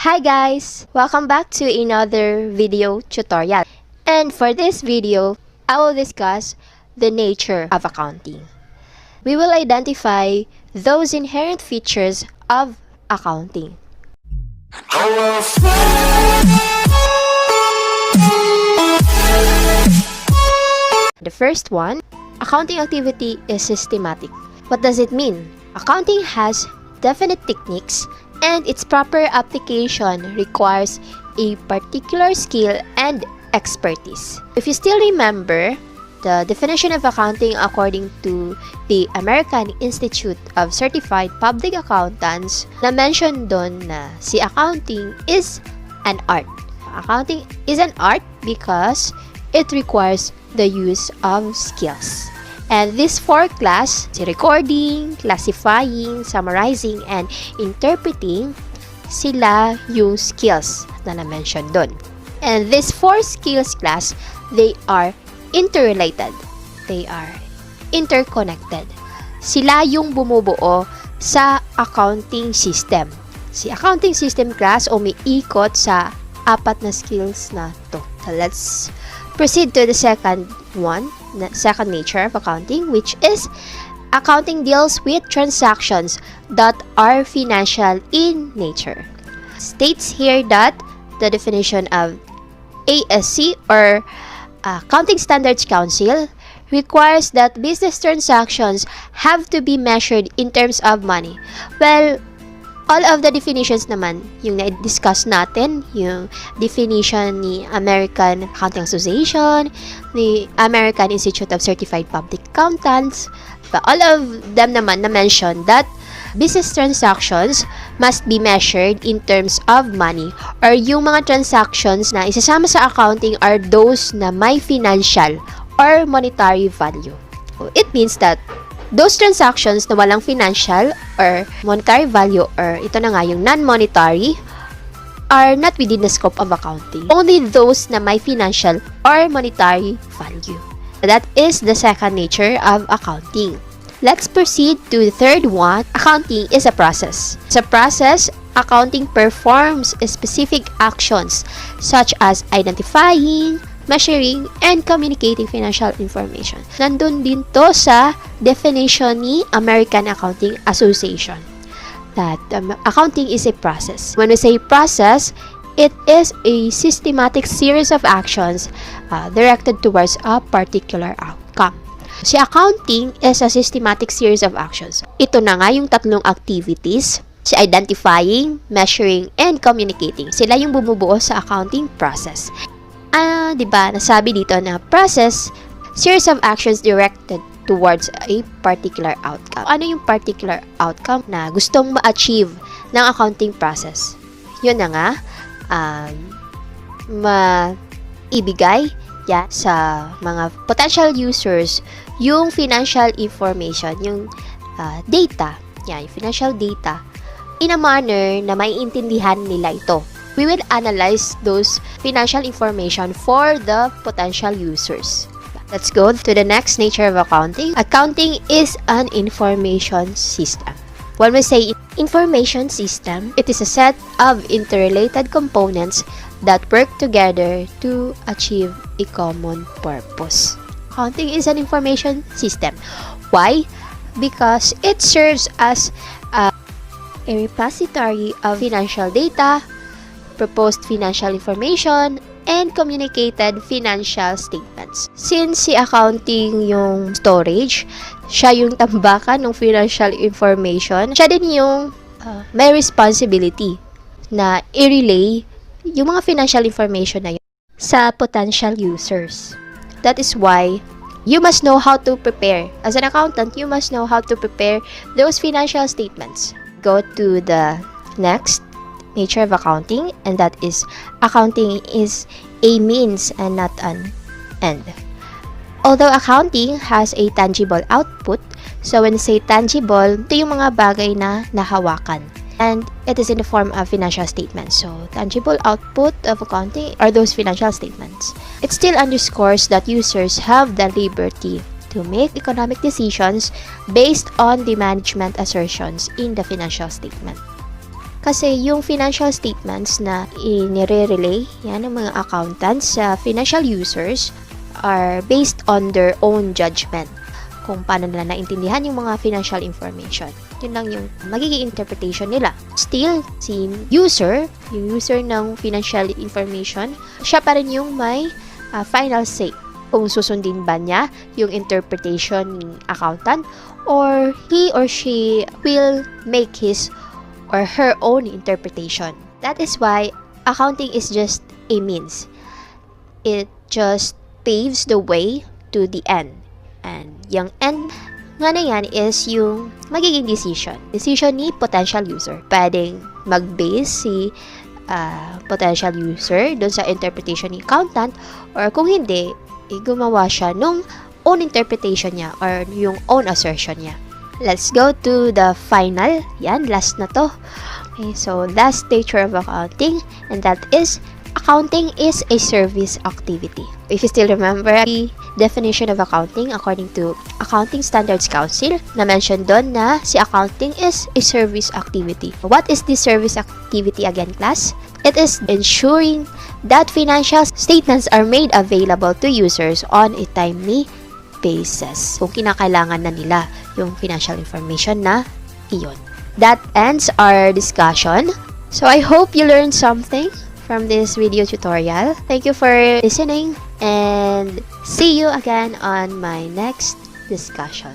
Hi guys! Welcome back to another video tutorial. And for this video, I will discuss the nature of accounting. We will identify those inherent features of accounting. The first one, accounting activity is systematic. What does it mean? Accounting has definite techniques and its proper application requires a particular skill and expertise. If you still remember, the definition of accounting according to the American Institute of Certified Public Accountants, na-mention doon na si accounting is an art. Accounting is an art because it requires the use of skills. And this four class, recording, classifying, summarizing, and interpreting, sila yung skills na na-mention doon. And this four skills class, they are interrelated. They are interconnected. Sila yung bumubuo sa accounting system. Si accounting system class umiikot sa apat na skills na to. So let's proceed to the second one, second nature of accounting, which is accounting deals with transactions that are financial in nature. States here that the definition of ASC or Accounting Standards Council requires that business transactions have to be measured in terms of money. Well, all of the definitions naman, yung na-discuss natin, yung definition ni American Accounting Association, ni American Institute of Certified Public Accountants, but all of them naman na-mention that business transactions must be measured in terms of money, or yung mga transactions na isasama sa accounting are those na may financial or monetary value. So, it means that those transactions na walang financial or monetary value, or ito na nga yung non-monetary, are not within the scope of accounting. Only those na may financial or monetary value. That is the second nature of accounting. Let's proceed to the third one. Accounting is a process. It's a process. Accounting performs specific actions such as identifying, measuring, and communicating financial information. Nandun din to sa definition ni American Accounting Association that accounting is a process. When we say process, it is a systematic series of actions directed towards a particular outcome. Si accounting is a systematic series of actions. Ito na nga yung tatlong activities, si identifying, measuring, and communicating. Sila yung bumubuo sa accounting process. Diba, nasabi dito na process, series of actions directed towards a particular outcome. Ano yung particular outcome na gustong ma-achieve ng accounting process? Yun na nga, maibigay sa mga potential users yung financial information, yung data, yung financial data, in a manner na maiintindihan nila ito. We will analyze those financial information for the potential users. Let's go to the next nature of accounting. Accounting is an information system. When we say information system, it is a set of interrelated components that work together to achieve a common purpose. Accounting is an information system. Why? Because it serves as a repository of financial data, proposed financial information, and communicated financial statements. Since si accounting yung storage, siya yung tambakan ng financial information, siya din yung may responsibility na i-relay yung mga financial information na yun sa potential users. That is why you must know how to prepare. As an accountant, you must know how to prepare those financial statements. Go to the next nature of accounting, and that is accounting is a means and not an end. Although accounting has a tangible output, so when we say tangible, ito yung mga bagay na nahawakan. And it is in the form of financial statements. So, tangible output of accounting are those financial statements. It still underscores that users have the liberty to make economic decisions based on the management assertions in the financial statement. Kasi yung financial statements na inire-relay yan ng mga accountants sa financial users are based on their own judgment kung paano nila naintindihan yung mga financial information. Yun lang yung magiging interpretation nila. Still, yung user ng financial information, siya pa rin yung may final say kung susundin ba niya yung interpretation ng accountant or he or she will make his or her own interpretation. That is why accounting is just a means. It just paves the way to the end. And yung end nga na yan is yung magiging decision. Decision ni potential user. Pwedeng mag-base si potential user doon sa interpretation ni accountant or kung hindi, gumawa siya nung own interpretation niya or yung own assertion niya. Let's go to the final. Yan, last na to. Okay, so last nature of accounting, and that is accounting is a service activity. If you still remember the definition of accounting according to Accounting Standards Council, na-mention doon na si accounting is a service activity. What is this service activity again, class? It is ensuring that financial statements are made available to users on a timely basis. Kung kinakailangan na nila yung financial information na iyon. That ends our discussion. So I hope you learned something from this video tutorial. Thank you for listening and see you again on my next discussion.